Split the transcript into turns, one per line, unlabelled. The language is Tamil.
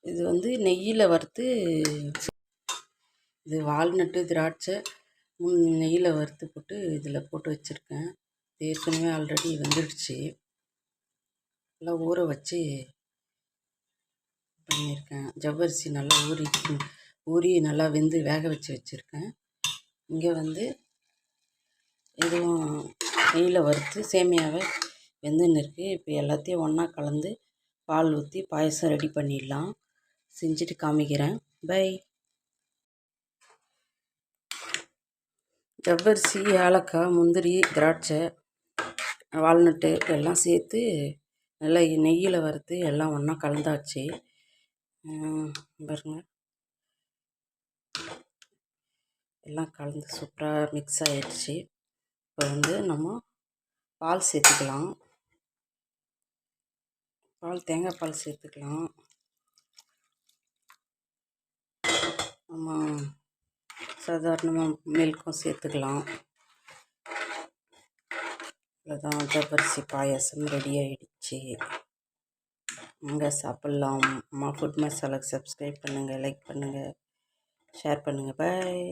இது வந்து நெய்யில் வறுத்து, இது வால்நட்டு திராட்சை நெய்யில் வறுத்து போட்டு இதில் போட்டு வச்சுருக்கேன். ஏற்கனவே ஆல்ரெடி வெந்துடுச்சு. நல்லா ஊற வச்சு பண்ணியிருக்கேன். ஜவ்வரிசி நல்லா ஊறி நல்லா வெந்து வேக வச்சு வச்சுருக்கேன். இங்கே வந்து இதுவும் நெய்யில் வறுத்து சேமியாவை வெந்துன்னு இருக்குது. இப்போ எல்லாத்தையும் ஒன்றா கலந்து பால் ஊற்றி பாயசம் ரெடி பண்ணிடலாம். செஞ்சுட்டு காமிக்கிறேன். பை. ஜவ்வரிசி, ஏலக்காய், முந்திரி, திராட்சை, வால்நட்டு எல்லாம் சேர்த்து நல்லா நெய்யில் வறுத்து எல்லாம் ஒன்றா கலந்தாச்சு. பாருங்க, எல்லாம் கலந்து சூப்பராக மிக்ஸ் ஆகிடுச்சு. இப்போ வந்து நம்ம பால் சேர்த்துக்கலாம். தேங்காய் பால் சேர்த்துக்கலாம். நம்ம சாதாரணமாக மில்க்கும் சேர்த்துக்கலாம். அவ்வளோதான், ஜவ்வரிசி பாயாசம் ரெடி ஆகிடுச்சு. அங்கே சாப்பிட்லாம். அம்மா ஃபுட் மசாலாவுக்கு சப்ஸ்கிரைப் பண்ணுங்கள், லைக் பண்ணுங்கள், ஷேர் பண்ணுங்கள். பாய்.